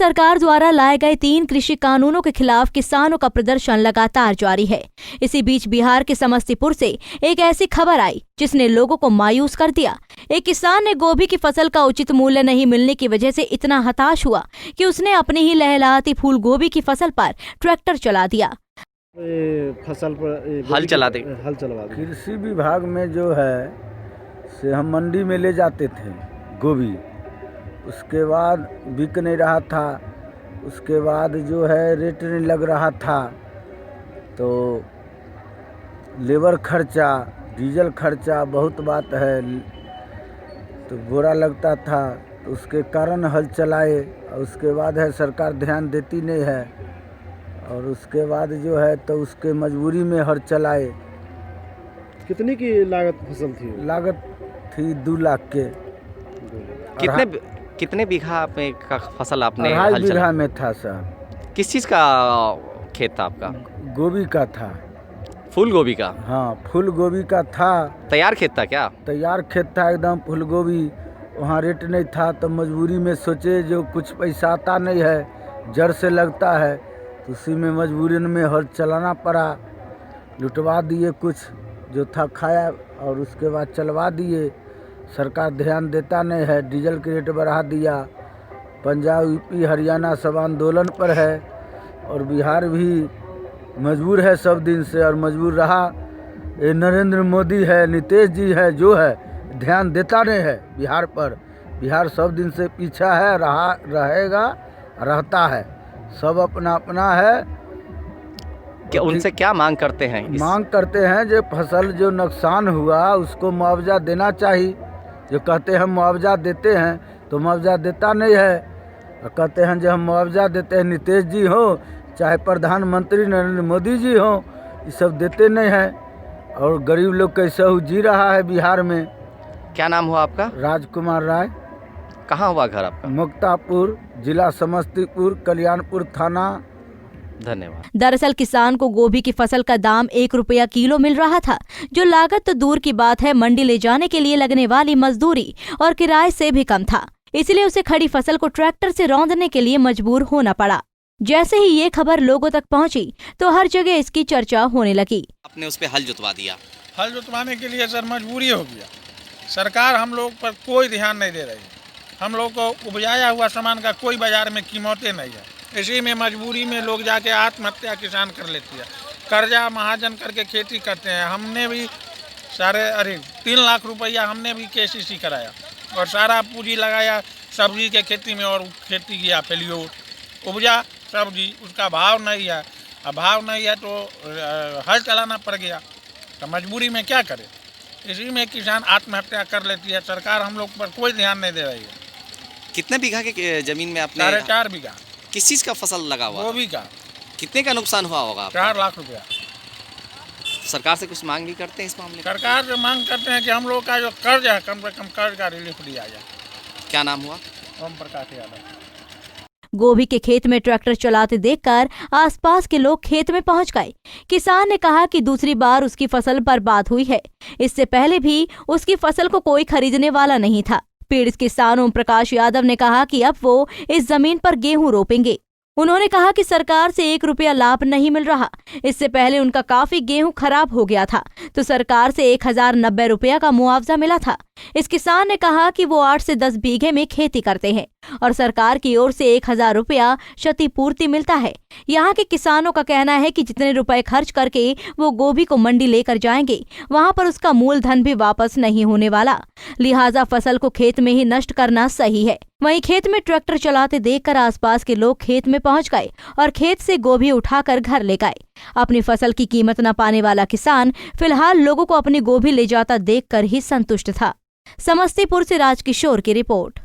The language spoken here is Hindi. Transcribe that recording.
सरकार द्वारा लाए गए 3 कृषि कानूनों के खिलाफ किसानों का प्रदर्शन लगातार जारी है। इसी बीच बिहार के समस्तीपुर से एक ऐसी खबर आई जिसने लोगों को मायूस कर दिया। एक किसान ने गोभी की फसल का उचित मूल्य नहीं मिलने की वजह से इतना हताश हुआ कि उसने अपनी ही लहलहाती फूल गोभी की फसल पर ट्रैक्टर चला दिया। फसल पर हल चला दे। कृषि विभाग में जो है से हम मंडी में ले जाते थे गोभी, उसके बाद बिक नहीं रहा था, उसके बाद जो है रेट नहीं लग रहा था, तो लेबर खर्चा, डीजल खर्चा बहुत बात है, तो बुरा लगता था, तो उसके कारण हल चलाए। और उसके बाद है सरकार ध्यान देती नहीं है, और उसके बाद जो है तो उसके मजबूरी में हल चलाए। कितनी की लागत फसल थी? लागत थी 2 लाख के। कितने बीघा में का फसल आपने? 2.5 बीघा में था सर। किस चीज़ का खेत था आपका? गोभी का था। फूल गोभी का? हाँ, फूल गोभी का था। तैयार खेत था क्या? तैयार खेत था एकदम फूल गोभी। वहाँ रेट नहीं था तो मजबूरी में सोचे जो कुछ पैसा आता नहीं है, जड़ से लगता है, तो उसी में मजबूरी में हल चलाना पड़ा। लुटवा दिए कुछ जो था खाया, और उसके बाद चलवा दिए। सरकार ध्यान देता नहीं है, डीजल के रेट बढ़ा दिया। पंजाब, यूपी, हरियाणा सब आंदोलन पर है, और बिहार भी मजबूर है सब दिन से, और मजबूर रहा। ये नरेंद्र मोदी है, नीतीश जी है, जो है ध्यान देता नहीं है बिहार पर। बिहार सब दिन से पीछा है, रहेगा, रहता है। सब अपना अपना है। क्या उनसे क्या मांग करते हैं? मांग करते हैं जो फसल जो नुकसान हुआ उसको मुआवजा देना चाहिए। जो कहते हैं मुआवजा देते हैं, तो मुआवजा देता नहीं है। और कहते हैं जो हम मुआवजा देते हैं, नीतीश जी हो चाहे प्रधानमंत्री नरेंद्र मोदी जी हो, ये सब देते नहीं हैं। और गरीब लोग कैसे जी रहा है बिहार में। क्या नाम हुआ आपका? राजकुमार राय। कहाँ हुआ घर आपका? मुक्तापुर, जिला समस्तीपुर, कल्याणपुर थाना। धन्यवाद। दरअसल किसान को गोभी की फसल का दाम 1 रुपया किलो मिल रहा था, जो लागत तो दूर की बात है, मंडी ले जाने के लिए लगने वाली मजदूरी और किराए से भी कम था। इसलिए उसे खड़ी फसल को ट्रैक्टर से रौंदने के लिए मजबूर होना पड़ा। जैसे ही ये खबर लोगों तक पहुंची तो हर जगह इसकी चर्चा होने लगी। आपने उस पे हल जुतवा दिया? हल जुतवाने के लिए सर मजबूरी हो गया। सरकार हम लोग पर कोई ध्यान नहीं दे रही है। हम लोग को उपजाया हुआ सामान का कोई बाजार में कीमतें नहीं है। इसी में मजबूरी में लोग जाके आत्महत्या किसान कर लेती है। कर्जा महाजन करके खेती करते हैं। हमने भी 3 लाख रुपया हमने भी KCC कराया, और सारा पूंजी लगाया सब्जी के खेती में, और खेती किया फेलियो। उपजा सब्जी, उसका भाव नहीं है। अब भाव नहीं है तो हल चलाना पड़ गया। तो मजबूरी में क्या करे, इसी में किसान आत्महत्या कर लेती है। सरकार हम लोग पर कोई ध्यान नहीं दे रही है। कितने बीघा के जमीन में आपने? 4.5 बीघा। किस चीज़ का फसल लगा हुआ? गोभी का। कितने का नुकसान हुआ होगा? 4 लाख रुपया। सरकार से कुछ मांग भी करते हैं इस मामले में? सरकार से मांग करते हैं कि हम लोग का जो कर्ज है, कम से कम कर्ज का रिलीफ दिया जाए। क्या नाम हुआ? ओम प्रकाश यादव। गोभी के खेत में ट्रैक्टर चलाते देखकर आसपास के लोग खेत में पहुंच गए। किसान ने कहा कि दूसरी बार उसकी फसल बर्बाद हुई है। इससे पहले भी उसकी फसल को कोई खरीदने वाला नहीं था। पीड़ित किसान ओम प्रकाश यादव ने कहा कि अब वो इस जमीन पर गेहूं रोपेंगे। उन्होंने कहा कि सरकार से 1 रुपया लाभ नहीं मिल रहा। इससे पहले उनका काफी गेहूं खराब हो गया था, तो सरकार से 1090 रुपया का मुआवजा मिला था। इस किसान ने कहा कि वो 8 से 10 बीघे में खेती करते हैं और सरकार की ओर से 1000 रुपया क्षतिपूर्ति मिलता है। यहाँ के किसानों का कहना है कि जितने रुपए खर्च करके वो गोभी को मंडी लेकर जाएंगे, वहाँ पर उसका मूलधन भी वापस नहीं होने वाला। लिहाजा फसल को खेत में ही नष्ट करना सही है। वहीं खेत में ट्रैक्टर चलाते देखकर आसपास के लोग खेत में पहुंच गए और खेत से गोभी उठाकर घर ले गए। अपनी फसल की कीमत न पाने वाला किसान फिलहाल लोगों को अपनी गोभी ले जाता देखकर ही संतुष्ट था। समस्तीपुर से राजकिशोर की रिपोर्ट।